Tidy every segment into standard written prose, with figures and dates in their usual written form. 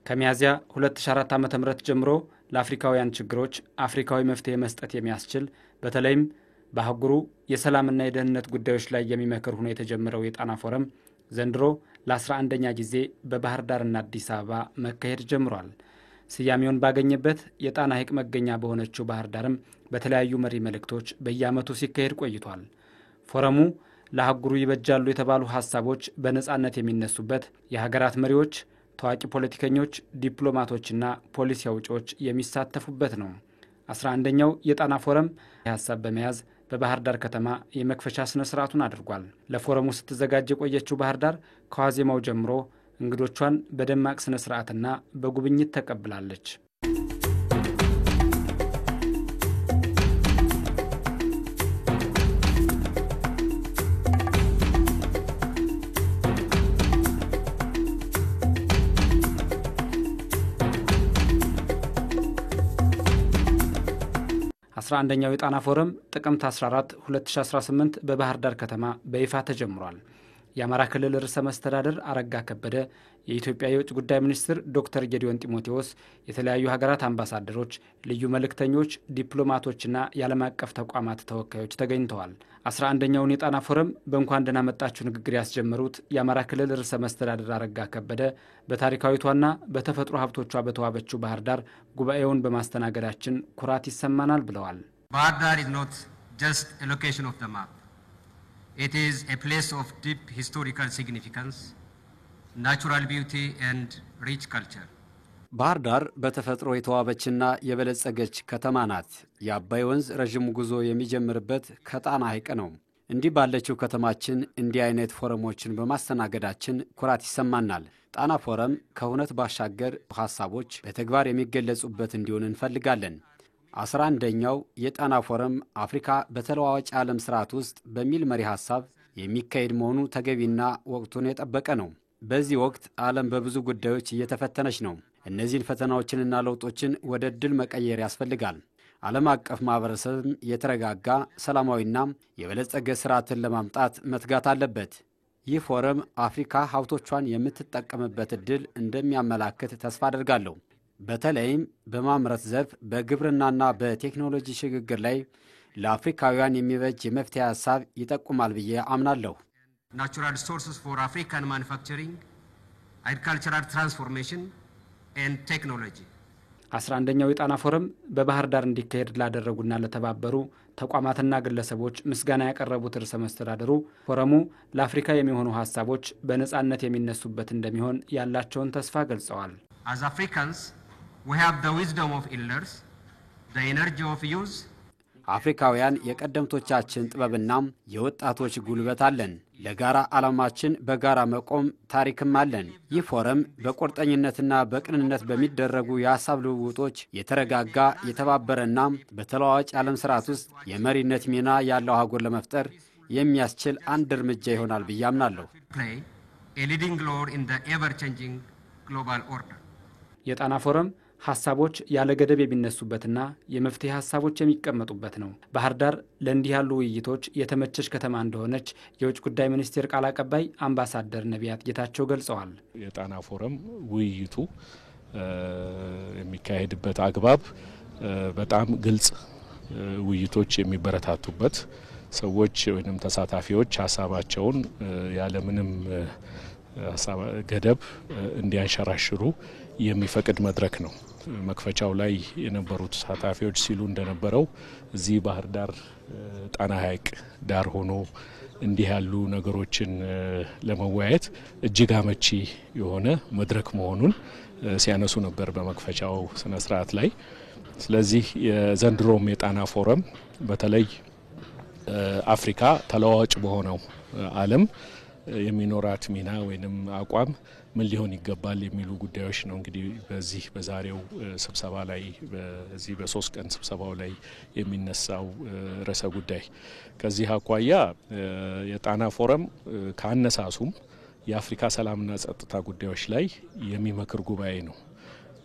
ከሚያዚያ 2004 ዓ.ም ጀምሮ ለአፍሪካውያን ችግሮች አፍሪካዊ መፍትሄ መስጠት የሚያስችል በተለይም በአህጉሩ የሰላምና የደህንነት ጉዳዮች ላይ የሚመክር ሆኖ የተጀመረው የጣና ፎረም ዘንድሮ ለ11ኛ ጊዜ በባህር ዳርና አዲስ አበባ መካሄድ ጀምሯል። ስያሜውን ባገኘበት የጣና ሐይቅ መገኛ በሆነችው ባህር ዳርም በተለያዩ መሪ መልእክቶች በየዓመቱ ሲካሄድ ቆይቷል። ፎረሙ ለአህጉሩ ይበጃሉ የተባሉ ሐሳቦች በነጻነት የሚነሱበት የሀገራት መሪዎች፣ ታዋቂ ፖለቲከኞች፣ ዲፕሎማቶችና ፖሊሲ አውጪዎች የሚሳተፉበት ነው። 11ኛው የጣና ፎረም ሐሳብ በመያዝ በባህር ዳር ከተማ የመክፈቻ ስነ ስርዓቱን አድርጓል። ለፎረሙ ስትዘጋጅ የቆየችው ባህር ዳር ከዋዜማው ጀምሮ እንግዶቿን በደማቅ ስነ ስርዓትና በጉብኝት ተቀብላለች። አስራ አንደኛው የጣና ፎረም ጥቅምት 14 2018 በባህር ዳር ከተማ በይፋ ተጀምሯል። የአማራ ክልል ርዕሰ መስተዳድር አረጋ ከበደ፣ የኢትዮጵያ የውጭ ጉዳይ ሚኒስትር ዶክተር ጌዲዮን ጢሞቴዎስ፣ የተለያዩ ሀገራት አምባሳደሮች፣ ልዩ መልእክተኞች፣ ዲፕሎማቶችና የዓለም አቀፍ ተቋማት ተወካዮች ተገኝተዋል። 11ኛውን የጣና ፎረም በእንኳን ደህና መጣችሁ ንግግር ያስጀመሩት የአማራ ክልል ርዕሰ መስተዳድር አረጋ ከበደ በታሪካዊቷና በተፈጥሮ ሀብቶቿ በተዋበችው ባህር ዳር ጉባኤውን በማስተናገዳችን ኩራት ይሰማናል ብለዋል። ባህር ዳር is not just a location of the map. It is a place of deep historical significance, natural beauty and rich culture. ባህር ዳር በተፈጥሮ የተዋበችና የበለጸገች ከተማ ናት። የአባይ ወንዝ ረጅም ጉዞ የሚጀምርበት ከጣና ሐይቅ ነው። እንዲህ ባለችው ከተማችን እንዲህ አይነት ፎረሞችን በማስተናገዳችን ኩራት ይሰማናል። ጣና ፎረም ከእውነት ባሻገር ሐሳቦች በተግባር የሚገለጹበት እንዲሆን እንፈልጋለን። 11ኛው የጣና ፎረም አፍሪካ በተለዋዋጭ ዓለም ስርዓት ውስጥ በሚል መሪ ሐሳብ የሚካሄድ መሆኑ ተገቢና ወቅቱን የጠበቀ ነው። በዚህ ወቅት ዓለም በብዙ ጉዳዮች እየተፈተነች ነው። እነዚህን ፈተናዎችንና ለውጦችን ወደ ድል መቀየር ያስፈልጋል። ዓለም አቀፍ ማህበረሰብም የተረጋጋ ሰላማዊና የበለጸገ ስርዓትን ለማምጣት መትጋት አለበት። ይህ ፎረም አፍሪካ ሀብቶቿን የምትጠቀምበት ዕድል እንደሚያመላክት ተስፋ አደርጋለሁ። በተለይም በማምረት ዘርፍ በግብርናና በቴክኖሎጂ ሽግግር ላይ ለአፍሪካውያን የሚበጅ የመፍትሄ ሐሳብ ይጠቁማል ብዬ አምናለሁ። Natural resources for African manufacturing, agricultural transformation and technology. 11ኛው የጣና ፎረም በባህር ዳር እንዲካሄድ ላደረጉና ለተባበሩ ተቋማትና ግለሰቦች ምስጋና ያቀረቡት ርዕሰ መስተዳድሩ ፎረሙ ለአፍሪካ የሚሆኑ ሐሳቦች በነጻነት የሚነሱበት እንደሚሆን ያላቸውን ተስፋ ገልጸዋል። As Africans, we have the wisdom of elders, the energy of youth. አፍሪካውያን የቀደምቶቻችን ጥበብና የወጣቶች ጉልበት አለን። ለጋራ ዓላማችን በጋራ መቆም ታሪክም አለን። ይህ ፎረም በቁርጠኝነትና በቅንነት በሚደረጉ የሐሳብ ልውውጦች የተረጋጋ የተባበረና በተለዋዋጭ ዓለም ስርዓት ውስጥ የመሪነት ሚና ያለው አህጉር ለመፍጠር የሚያስችል አንድ እርምጃ ይሆናል ብዬ አምናለሁ። Play a leading role in the ever-changing global order. የጣና ፎረም ሐሳቦች ያለ ገደብ የሚነሱበትና የመፍትሄ ሐሳቦች የሚቀመጡበት ነው። ባህር ዳር ለእንዲህ ያሉ ውይይቶች የተመቸች ከተማ እንደሆነች የውጭ ጉዳይ ሚኒስቴር ቃል አቀባይ አምባሳደር ነቢያት ጌታቸው ገልጸዋል። የጣና ፎረም ውይይቱ የሚካሄድበት አግባብ በጣም ግልጽ፣ ውይይቶች የሚበረታቱበት፣ ሰዎች ወይንም ተሳታፊዎች ሐሳባቸውን ያለ ምንም ገደብ እንዲያንሸራሽሩ የሚፈቅድ መድረክ ነው። መክፈቻው ላይ የነበሩት ተሳታፊዎች ሲሉ እንደነበረው እዚህ ባህር ዳር ጣና ሐይቅ ዳር ሆኖ እንዲህ ያሉ ነገሮችን ለመወያየት እጅግ አመቺ የሆነ መድረክ መሆኑን ሲያነሱ ነበር በመክፈቻው ስነ ስርዓት ላይ። ስለዚህ የዘንድሮም የጣና ፎረም በተለይ አፍሪካ ተለዋዋጭ በሆነው ዓለም የሚኖራት ሚና ወይንም አቋም ምን ሊሆን ይገባል የሚሉ ጉዳዮች ነው እንግዲህ በዚህ በዛሬው ስብሰባ ላይ በዚህ በ3 ቀን ስብሰባው ላይ የሚነሳው ርዕሰ ጉዳይ። ከዚህ አኳያ የጣና ፎረም ካነሳሱም የአፍሪካ ሰላምና ጸጥታ ጉዳዮች ላይ የሚመክር ጉባኤ ነው።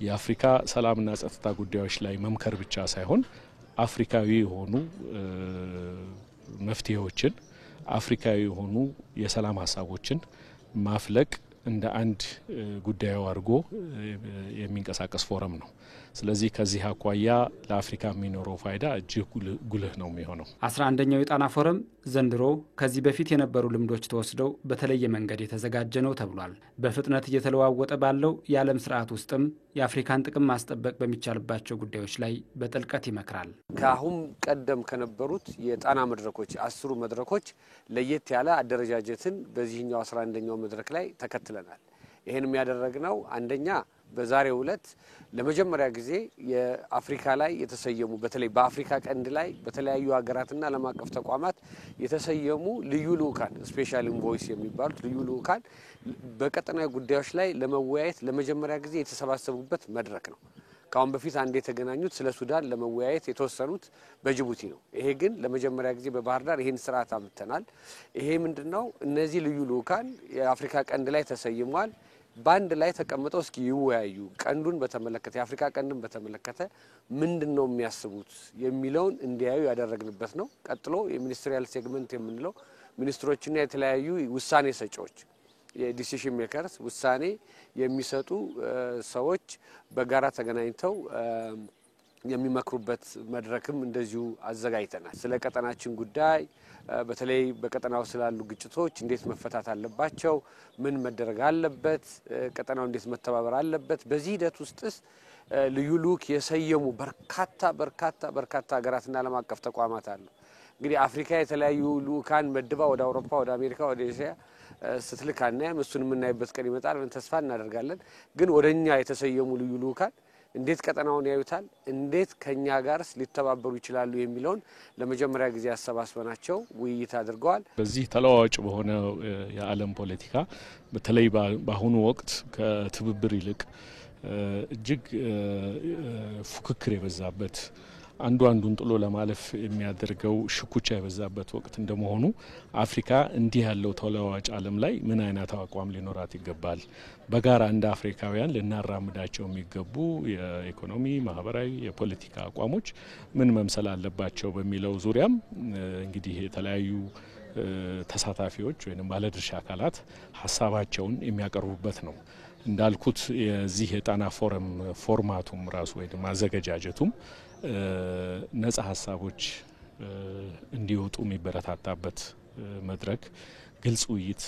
የአፍሪካ ሰላምና ጸጥታ ጉዳዮች ላይ መምከር ብቻ ሳይሆን አፍሪካዊ የሆኑ መፍትሄዎችን፣ አፍሪካዊ የሆኑ የሰላም ሀሳቦችን ማፍለቅ እንደ አንድ ጉዳዩ አድርጎ የሚንቀሳቀስ ፎረም ነው። ስለዚህ ከዚህ አኳያ ለአፍሪካ የሚኖረው ፋይዳ እጅግ ጉልህ ነው የሚሆነው። 11ኛው የጣና ፎረም ዘንድሮ ከዚህ በፊት የነበሩ ልምዶች ተወስደው በተለየ መንገድ የተዘጋጀ ነው ተብሏል። በፍጥነት እየተለዋወጠ ባለው የዓለም ስርዓት ውስጥም የአፍሪካን ጥቅም ማስጠበቅ በሚቻልባቸው ጉዳዮች ላይ በጥልቀት ይመክራል። ከአሁን ቀደም ከነበሩት የጣና መድረኮች 10 መድረኮች ለየት ያለ አደረጃጀትን በዚህኛው 11ኛው መድረክ ላይ ተከትለናል። ይሄን የሚያደርግነው አንደኛ በዛሬው ዕለት ለመጀመሪያ ጊዜ የአፍሪካ ላይ የተሰየሙ በተለይ በአፍሪካ ቀንድ ላይ በተለያዩ ሀገራትና ዓለም አቀፍ ተቋማት የተሰየሙ ልዩ ልኡካን ስፔሻል ኢንቮይስ የሚባሉት ልዩ ልኡካን በቀጠናዊ ጉዳዮች ላይ ለመወያየት ለመጀመሪያ ጊዜ የተሰባሰቡበት መድረክ ነው። ካሁን በፊት አንድ የተገናኙት ስለ ሱዳን ለመወያየት የተወሰኑት በጅቡቲ ነው። ይሄ ግን ለመጀመሪያ ጊዜ በባህር ዳር ይሄን ስርዓት አምጥተናል። ይሄ ምንድነው? እነዚህ ልዩ ልኡካን የአፍሪካ ቀንድ ላይ ተሰይሟል። ባንድ ላይ ተቀምጠው እስኪ ይወያዩ፣ ቀንዱን በተመለከተ የአፍሪካ ቀንድን በተመለከተ ምንድነው የሚያስቡት የሚለውን እንዲያዩ ያደረግንበት ነው። ቀጥሎ የሚኒስትሪያል ሴግመንት የምንለው ሚኒስትሮችና የተለያዩ ውሳኔ ሰጪዎች የዲሲሽን ሜከርስ ውሳኔ የሚሰጡ ሰዎች በጋራ ተገናኝተው የሚመክሩበት መድረክም እንደዚሁ አዘጋጅተናል። ስለ ቀጠናችን ጉዳይ በተለይ በቀጠናው ስላሉ ግጭቶች እንዴት መፈታት አለባቸው፣ ምን መደረግ አለበት፣ ቀጠናው እንዴት መተባበር አለበት፣ በዚህ ሂደት ውስጥስ ልዩ ልኡክ የሰየሙ በርካታ ሀገራትና ዓለም አቀፍ ተቋማት አሉ። እንግዲህ አፍሪካ የተለያዩ ልኡካን መድባ ወደ አውሮፓ፣ ወደ አሜሪካ፣ ወደ ኤሽያ ስትልክ አናይም። እሱን የምናይበት ቀን ይመጣል ብለን ተስፋ እናደርጋለን። ግን ወደኛ የተሰየሙ ልዩ ልኡካን እንዴት ቀጠናውን ያዩታል፣ እንዴት ከኛ ጋርስ ሊተባበሩ ይችላሉ የሚለውን ለመጀመሪያ ጊዜ አሰባስበናቸው ውይይት አድርገዋል። በዚህ ተለዋዋጭ በሆነ የዓለም ፖለቲካ በተለይ በአሁኑ ወቅት ከትብብር ይልቅ እጅግ ፉክክር የበዛበት አንዱን ጥሎ ለማለፍ የሚያደርገው ሽኩቻ የበዛበት ወቅት እንደመሆኑ አፍሪካ እንዲህ ያለው ተለዋዋጭ ዓለም ላይ ምን አይነት አቋም ሊኖራት ይገባል፣ በጋራ እንደ አፍሪካውያን ልናራምዳቸው የሚገቡ የኢኮኖሚ፣ ማህበራዊ፣ የፖለቲካ አቋሞች ምን መምሰል አለባቸው በሚለው ዙሪያም እንግዲህ የተለያዩ ተሳታፊዎች ወይም ባለድርሻ አካላት ሀሳባቸውን የሚያቀርቡበት ነው። እንዳልኩት የዚህ የጣና ፎረም ፎርማቱም ራሱ ወይም ማዘገጃጀቱም ነጻ ሀሳቦች እንዲወጡ የሚበረታታበት መድረክ፣ ግልጽ ውይይት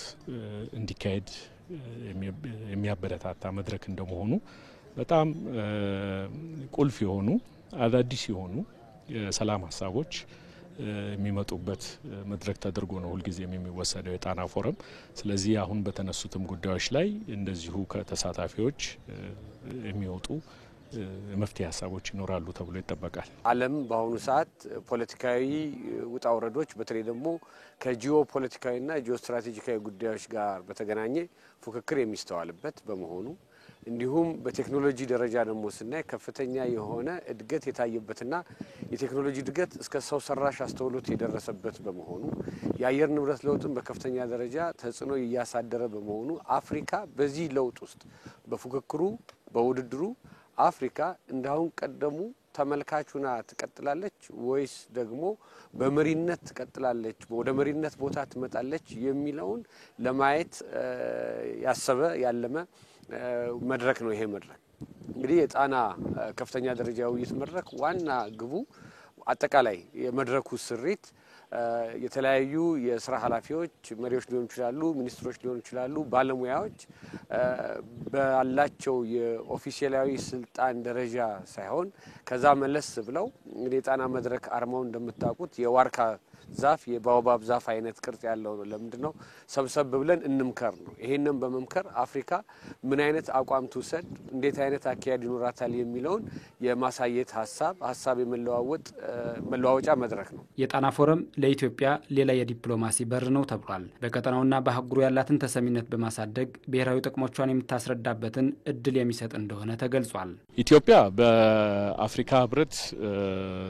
እንዲካሄድ የሚያበረታታ መድረክ እንደመሆኑ በጣም ቁልፍ የሆኑ አዳዲስ የሆኑ የሰላም ሀሳቦች የሚመጡበት መድረክ ተደርጎ ነው ሁልጊዜም የሚወሰደው የጣና ፎረም። ስለዚህ አሁን በተነሱትም ጉዳዮች ላይ እንደዚሁ ከተሳታፊዎች የሚወጡ መፍትሄ ሀሳቦች ይኖራሉ ተብሎ ይጠበቃል። ዓለም በአሁኑ ሰዓት ፖለቲካዊ ውጣ ውረዶች በተለይ ደግሞ ከጂኦ ፖለቲካዊና ጂኦ ስትራቴጂካዊ ጉዳዮች ጋር በተገናኘ ፉክክር የሚስተዋልበት በመሆኑ እንዲሁም በቴክኖሎጂ ደረጃ ደግሞ ስናይ ከፍተኛ የሆነ እድገት የታየበትና የቴክኖሎጂ እድገት እስከ ሰው ሰራሽ አስተውሎት የደረሰበት በመሆኑ የአየር ንብረት ለውጥን በከፍተኛ ደረጃ ተጽዕኖ እያሳደረ በመሆኑ አፍሪካ በዚህ ለውጥ ውስጥ በፉክክሩ በውድድሩ አፍሪካ እንዳሁን ቀደሙ ተመልካቹና ትቀጥላለች ወይስ ደግሞ በመሪነት ትቀጥላለች፣ ወደ መሪነት ቦታ ትመጣለች የሚለውን ለማየት ያሰበ ያለመ መድረክ ነው። ይሄ መድረክ እንግዲህ የጣና ከፍተኛ ደረጃ ውይይት መድረክ ዋና ግቡ አጠቃላይ የመድረኩ ስሪት የተለያዩ የስራ ኃላፊዎች መሪዎች ሊሆኑ ይችላሉ፣ ሚኒስትሮች ሊሆኑ ይችላሉ፣ ባለሙያዎች ባላቸው የኦፊሻላዊ ስልጣን ደረጃ ሳይሆን ከዛ መለስ ብለው እንግዲህ የጣና መድረክ አርማው እንደምታውቁት የዋርካ ዛፍ የባኦባብ ዛፍ አይነት ቅርጽ ያለው ነው። ለምንድነው ሰብሰብ ብለን እንምከር ነው። ይሄንን በመምከር አፍሪካ ምን አይነት አቋም ትውሰድ፣ እንዴት አይነት አካሄድ ይኖራታል የሚለውን የማሳየት ሀሳብ የመለዋወጫ መድረክ ነው። የጣና ፎረም ለኢትዮጵያ ሌላ የዲፕሎማሲ በር ነው ተብሏል። በቀጠናውና በአህጉሩ ያላትን ተሰሚነት በማሳደግ ብሔራዊ ጥቅሞቿን የምታስረዳበትን እድል የሚሰጥ እንደሆነ ተገልጿል። ኢትዮጵያ በአፍሪካ ህብረት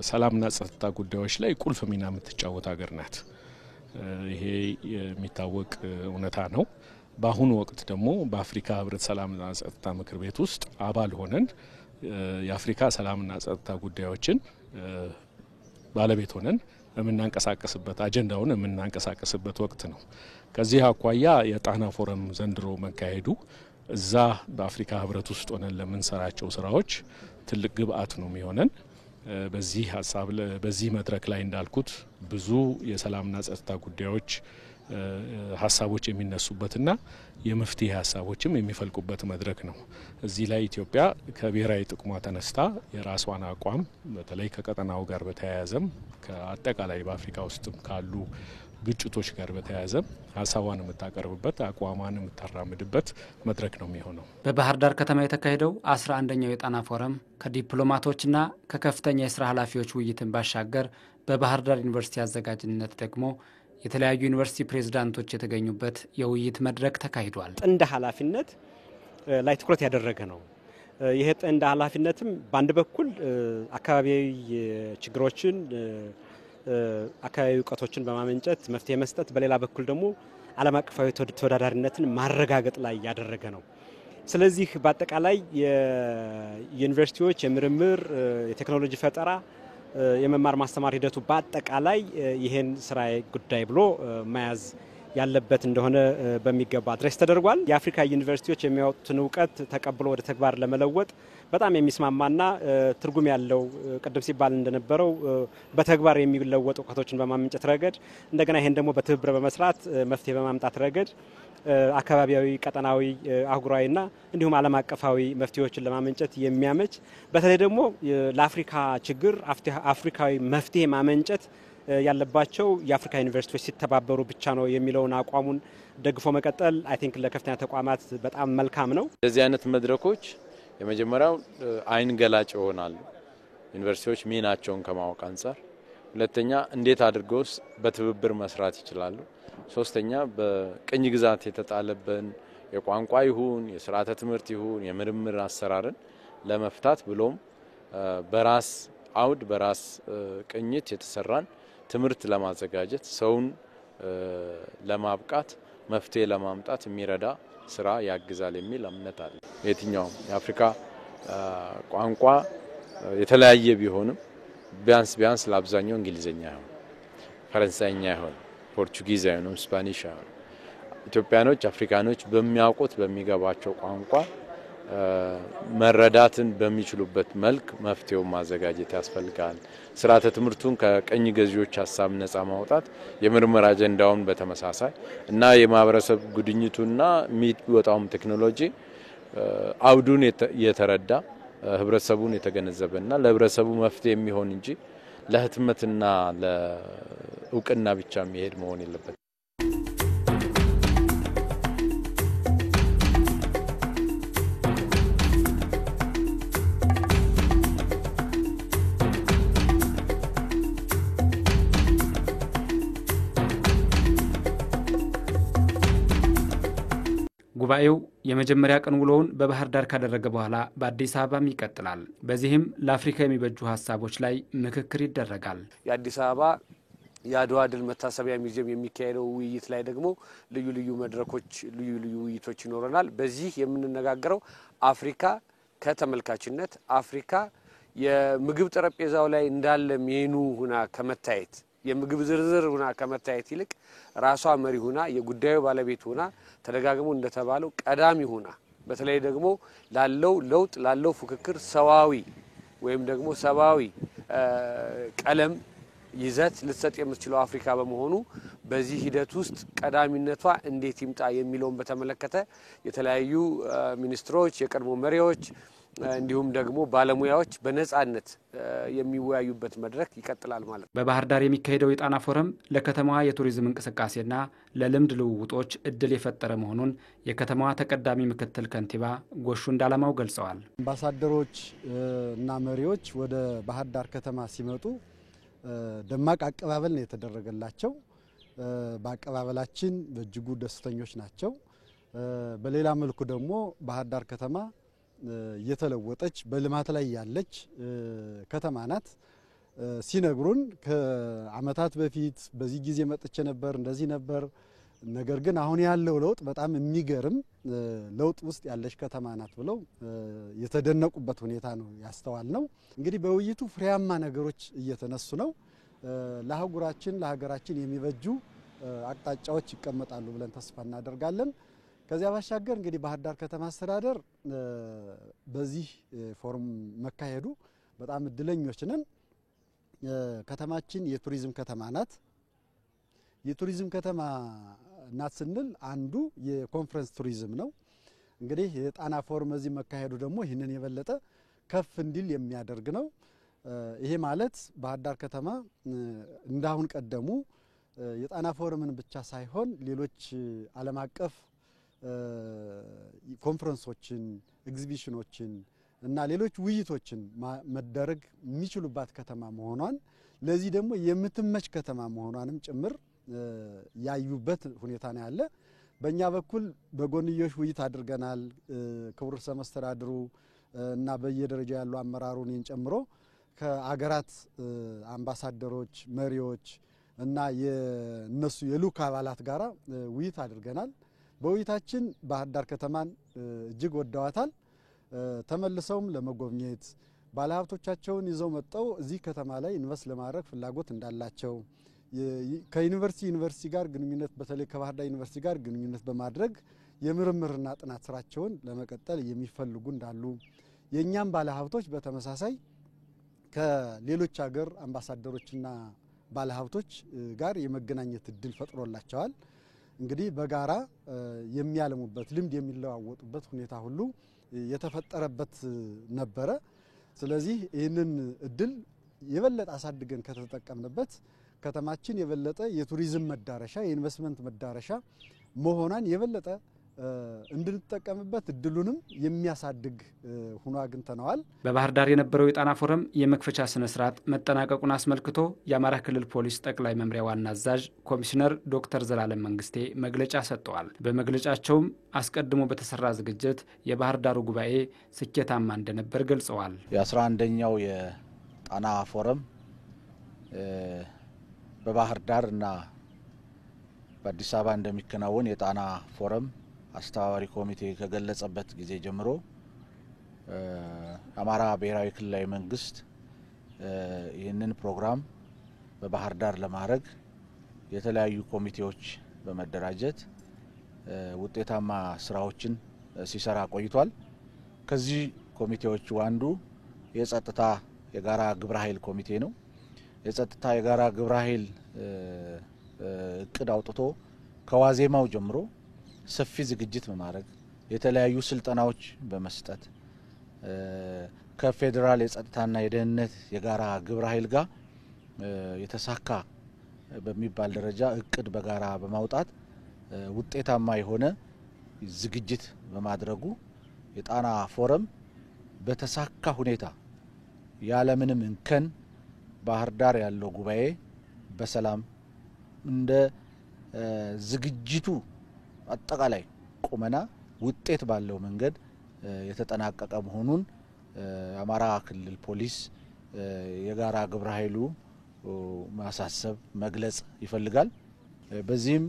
ሰላምና ጸጥታ ጉዳዮች ላይ ቁልፍ ሚና የምትጫወት ሀገር ናት። ይሄ የሚታወቅ እውነታ ነው። በአሁኑ ወቅት ደግሞ በአፍሪካ ህብረት ሰላምና ጸጥታ ምክር ቤት ውስጥ አባል ሆነን የአፍሪካ ሰላምና ጸጥታ ጉዳዮችን ባለቤት ሆነን የምናንቀሳቀስበት አጀንዳውን የምናንቀሳቀስበት ወቅት ነው። ከዚህ አኳያ የጣና ፎረም ዘንድሮ መካሄዱ እዛ በአፍሪካ ህብረት ውስጥ ሆነን ለምንሰራቸው ስራዎች ትልቅ ግብአት ነው የሚሆነን። በዚህ ሀሳብ በዚህ መድረክ ላይ እንዳልኩት ብዙ የሰላምና ጸጥታ ጉዳዮች ሀሳቦች የሚነሱበትና የመፍትሄ ሀሳቦችም የሚፈልቁበት መድረክ ነው። እዚህ ላይ ኢትዮጵያ ከብሔራዊ ጥቅሟ ተነስታ የራሷን አቋም በተለይ ከቀጠናው ጋር በተያያዘም ከአጠቃላይ በአፍሪካ ውስጥም ካሉ ግጭቶች ጋር በተያያዘ ሀሳቧን የምታቀርብበት አቋሟን የምታራምድበት መድረክ ነው የሚሆነው። በባህር ዳር ከተማ የተካሄደው 11ኛው የጣና ፎረም ከዲፕሎማቶችና ከከፍተኛ የስራ ኃላፊዎች ውይይትን ባሻገር በባህር ዳር ዩኒቨርሲቲ አዘጋጅነት ደግሞ የተለያዩ ዩኒቨርሲቲ ፕሬዝዳንቶች የተገኙበት የውይይት መድረክ ተካሂዷል። ጥንድ ኃላፊነት ላይ ትኩረት ያደረገ ነው። ይሄ ጥንድ ኃላፊነትም በአንድ በኩል አካባቢያዊ ችግሮችን አካባቢ እውቀቶችን በማመንጨት መፍትሄ መስጠት፣ በሌላ በኩል ደግሞ ዓለም አቀፋዊ ተወዳዳሪነትን ማረጋገጥ ላይ ያደረገ ነው። ስለዚህ በአጠቃላይ የዩኒቨርሲቲዎች የምርምር የቴክኖሎጂ ፈጠራ የመማር ማስተማር ሂደቱ በአጠቃላይ ይሄን ስራ ጉዳይ ብሎ መያዝ ያለበት እንደሆነ በሚገባ አድሬስ ተደርጓል። የአፍሪካ ዩኒቨርሲቲዎች የሚያወጡትን እውቀት ተቀብሎ ወደ ተግባር ለመለወጥ በጣም የሚስማማና ትርጉም ያለው ቅድም ሲባል እንደነበረው በተግባር የሚለወጡ እውቀቶችን በማመንጨት ረገድ እንደገና ይሄን ደግሞ በትብብር በመስራት መፍትሄ በማምጣት ረገድ አካባቢያዊ፣ ቀጠናዊ፣ አህጉራዊና እንዲሁም ዓለም አቀፋዊ መፍትሄዎችን ለማመንጨት የሚያመች በተለይ ደግሞ ለአፍሪካ ችግር አፍሪካዊ መፍትሄ ማመንጨት ያለባቸው የአፍሪካ ዩኒቨርሲቲዎች ሲተባበሩ ብቻ ነው የሚለውን አቋሙን ደግፎ መቀጠል አይ ቲንክ ለከፍተኛ ተቋማት በጣም መልካም ነው። እንደዚህ አይነት መድረኮች የመጀመሪያው አይን ገላጭ ይሆናሉ፣ ዩኒቨርሲቲዎች ሚናቸውን ከማወቅ አንጻር። ሁለተኛ እንዴት አድርገውስ በትብብር መስራት ይችላሉ። ሶስተኛ በቅኝ ግዛት የተጣለበን የቋንቋ ይሁን የስርዓተ ትምህርት ይሁን የምርምር አሰራርን ለመፍታት ብሎም በራስ አውድ በራስ ቅኝት የተሰራን ትምህርት ለማዘጋጀት ሰውን ለማብቃት መፍትሄ ለማምጣት የሚረዳ ስራ ያግዛል የሚል እምነት አለ። የትኛውም የአፍሪካ ቋንቋ የተለያየ ቢሆንም ቢያንስ ለአብዛኛው እንግሊዘኛ ይሁን ፈረንሳይኛ ይሁን ፖርቹጊዝ ይሁን ስፓኒሽ ይሁን ኢትዮጵያኖች አፍሪካኖች በሚያውቁት በሚገባቸው ቋንቋ መረዳትን በሚችሉበት መልክ መፍትሄው ማዘጋጀት ያስፈልጋል። ስርዓተ ትምህርቱን ከቀኝ ገዢዎች ሀሳብ ነፃ ማውጣት የምርምር አጀንዳውን በተመሳሳይ እና የማህበረሰብ ጉድኝቱና የሚወጣውም ቴክኖሎጂ አውዱን የተረዳ ህብረተሰቡን የተገነዘበና ለህብረተሰቡ መፍትሄ የሚሆን እንጂ ለህትመትና ለእውቅና ብቻ የሚሄድ መሆን የለበትም። ጉባኤው የመጀመሪያ ቀን ውሎውን በባህር ዳር ካደረገ በኋላ በአዲስ አበባም ይቀጥላል። በዚህም ለአፍሪካ የሚበጁ ሀሳቦች ላይ ምክክር ይደረጋል። የአዲስ አበባ የአድዋ ድል መታሰቢያ ሙዚየም የሚካሄደው ውይይት ላይ ደግሞ ልዩ መድረኮች ልዩ ውይይቶች ይኖረናል። በዚህ የምንነጋገረው አፍሪካ ከተመልካችነት አፍሪካ የምግብ ጠረጴዛው ላይ እንዳለ ሜኑ ሆና ከመታየት የምግብ ዝርዝር ሆና ከመታየት ይልቅ ራሷ መሪ ሆና የጉዳዩ ባለቤት ሆና ተደጋግሞ እንደተባለው ቀዳሚ ሆና በተለይ ደግሞ ላለው ለውጥ ላለው ፍክክር ሰዋዊ ወይም ደግሞ ሰባዊ ቀለም ይዘት ልትሰጥ የምትችለው አፍሪካ በመሆኑ በዚህ ሂደት ውስጥ ቀዳሚነቷ እንዴት ይምጣ የሚለውን በተመለከተ የተለያዩ ሚኒስትሮች የቀድሞ መሪዎች እንዲሁም ደግሞ ባለሙያዎች በነጻነት የሚወያዩበት መድረክ ይቀጥላል ማለት ነው። በባህር ዳር የሚካሄደው የጣና ፎረም ለከተማዋ የቱሪዝም እንቅስቃሴና ለልምድ ልውውጦች እድል የፈጠረ መሆኑን የከተማዋ ተቀዳሚ ምክትል ከንቲባ ጎሹ እንዳለማው ገልጸዋል። አምባሳደሮች እና መሪዎች ወደ ባህር ዳር ከተማ ሲመጡ ደማቅ አቀባበል ነው የተደረገላቸው። በአቀባበላችን በእጅጉ ደስተኞች ናቸው። በሌላ መልኩ ደግሞ ባህር ዳር ከተማ እየተለወጠች በልማት ላይ ያለች ከተማ ናት። ሲነግሩን ከአመታት በፊት በዚህ ጊዜ መጥቼ ነበር እንደዚህ ነበር፣ ነገር ግን አሁን ያለው ለውጥ በጣም የሚገርም ለውጥ ውስጥ ያለች ከተማ ናት ብለው የተደነቁበት ሁኔታ ነው ያስተዋል ነው። እንግዲህ በውይይቱ ፍሬያማ ነገሮች እየተነሱ ነው። ለአህጉራችን ለሀገራችን የሚበጁ አቅጣጫዎች ይቀመጣሉ ብለን ተስፋ እናደርጋለን። ከዚያ ባሻገር እንግዲህ ባህር ዳር ከተማ አስተዳደር በዚህ ፎረም መካሄዱ በጣም እድለኞች ነን። ከተማችን የቱሪዝም ከተማ ናት። የቱሪዝም ከተማ ናት ስንል አንዱ የኮንፈረንስ ቱሪዝም ነው። እንግዲህ የጣና ፎረም እዚህ መካሄዱ ደግሞ ይህንን የበለጠ ከፍ እንዲል የሚያደርግ ነው። ይሄ ማለት ባህር ዳር ከተማ እንዳሁን ቀደሙ የጣና ፎረምን ብቻ ሳይሆን ሌሎች ዓለም አቀፍ ኮንፈረንሶችን፣ ኤግዚቢሽኖችን እና ሌሎች ውይይቶችን መደረግ የሚችሉባት ከተማ መሆኗን ለዚህ ደግሞ የምትመች ከተማ መሆኗንም ጭምር ያዩበት ሁኔታ ነው ያለ። በእኛ በኩል በጎንዮሽ ውይይት አድርገናል። ክቡር ርዕሰ መስተዳድሩ እና በየደረጃ ያሉ አመራሩን ጨምሮ ከአገራት አምባሳደሮች፣ መሪዎች እና የነሱ የልኡክ አባላት ጋራ ውይይት አድርገናል። በውይይታችን ባህር ዳር ከተማን እጅግ ወደዋታል። ተመልሰውም ለመጎብኘት ባለሀብቶቻቸውን ይዘው መጥተው እዚህ ከተማ ላይ ኢንቨስት ለማድረግ ፍላጎት እንዳላቸው ከዩኒቨርሲቲ ጋር ግንኙነት በተለይ ከባህር ዳር ዩኒቨርሲቲ ጋር ግንኙነት በማድረግ የምርምርና ጥናት ስራቸውን ለመቀጠል የሚፈልጉ እንዳሉ የኛም ባለሀብቶች በተመሳሳይ ከሌሎች ሀገር አምባሳደሮችና ባለሀብቶች ጋር የመገናኘት እድል ፈጥሮላቸዋል። እንግዲህ በጋራ የሚያለሙበት ልምድ የሚለዋወጡበት ሁኔታ ሁሉ የተፈጠረበት ነበረ። ስለዚህ ይህንን እድል የበለጠ አሳድገን ከተጠቀምንበት ከተማችን የበለጠ የቱሪዝም መዳረሻ የኢንቨስትመንት መዳረሻ መሆኗን የበለጠ እንድንጠቀምበት እድሉንም የሚያሳድግ ሆኖ አግኝተነዋል። በባህር ዳር የነበረው የጣና ፎረም የመክፈቻ ስነ ስርዓት መጠናቀቁን አስመልክቶ የአማራ ክልል ፖሊስ ጠቅላይ መምሪያ ዋና አዛዥ ኮሚሽነር ዶክተር ዘላለም መንግስቴ መግለጫ ሰጥተዋል። በመግለጫቸውም አስቀድሞ በተሰራ ዝግጅት የባህር ዳሩ ጉባኤ ስኬታማ እንደነበር ገልጸዋል። የ11ኛው የጣና ፎረም በባህር ዳር እና በአዲስ አበባ እንደሚከናወን የጣና ፎረም አስተባባሪ ኮሚቴ ከገለጸበት ጊዜ ጀምሮ አማራ ብሔራዊ ክልላዊ መንግስት ይህንን ፕሮግራም በባህር ዳር ለማድረግ የተለያዩ ኮሚቴዎች በመደራጀት ውጤታማ ስራዎችን ሲሰራ ቆይቷል። ከዚህ ኮሚቴዎች አንዱ የጸጥታ የጋራ ግብረ ኃይል ኮሚቴ ነው። የጸጥታ የጋራ ግብረ ኃይል እቅድ አውጥቶ ከዋዜማው ጀምሮ ሰፊ ዝግጅት በማድረግ የተለያዩ ስልጠናዎች በመስጠት ከፌደራል የጸጥታና የደህንነት የጋራ ግብረ ኃይል ጋር የተሳካ በሚባል ደረጃ እቅድ በጋራ በማውጣት ውጤታማ የሆነ ዝግጅት በማድረጉ የጣና ፎረም በተሳካ ሁኔታ ያለምንም እንከን ባህር ዳር ያለው ጉባኤ በሰላም እንደ ዝግጅቱ አጠቃላይ ቁመና ውጤት ባለው መንገድ የተጠናቀቀ መሆኑን የአማራ ክልል ፖሊስ የጋራ ግብረ ኃይሉ ማሳሰብ መግለጽ ይፈልጋል። በዚህም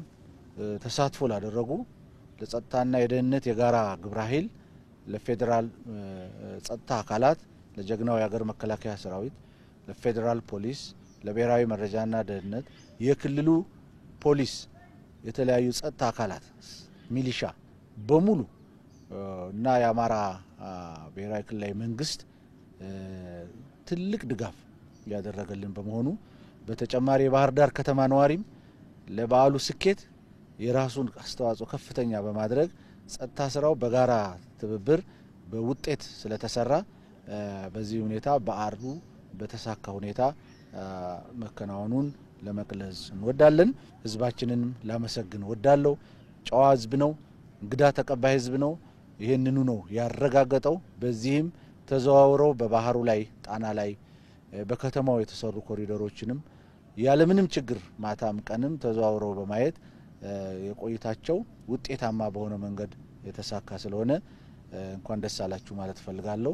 ተሳትፎ ላደረጉ ለጸጥታና የደህንነት የጋራ ግብረ ኃይል፣ ለፌደራል ጸጥታ አካላት፣ ለጀግናው የሀገር መከላከያ ሰራዊት፣ ለፌደራል ፖሊስ፣ ለብሔራዊ መረጃና ደህንነት፣ የክልሉ ፖሊስ፣ የተለያዩ ጸጥታ አካላት፣ ሚሊሻ በሙሉ እና የአማራ ብሔራዊ ክልላዊ መንግስት ትልቅ ድጋፍ ያደረገልን በመሆኑ በተጨማሪ የባህር ዳር ከተማ ነዋሪም ለበዓሉ ስኬት የራሱን አስተዋጽኦ ከፍተኛ በማድረግ ጸጥታ ስራው በጋራ ትብብር በውጤት ስለተሰራ በዚህ ሁኔታ በዓሉ በተሳካ ሁኔታ መከናወኑን ለመግለጽ እንወዳለን። ህዝባችንን ላመሰግን ወዳለው ጨዋ ህዝብ ነው፣ እንግዳ ተቀባይ ህዝብ ነው። ይሄንኑ ነው ያረጋገጠው። በዚህም ተዘዋውረው በባህሩ ላይ ጣና ላይ በከተማው የተሰሩ ኮሪደሮችንም ያለምንም ችግር ማታም ቀንም ተዘዋውረው በማየት የቆይታቸው ውጤታማ በሆነ መንገድ የተሳካ ስለሆነ እንኳን ደስ አላችሁ ማለት ፈልጋለሁ።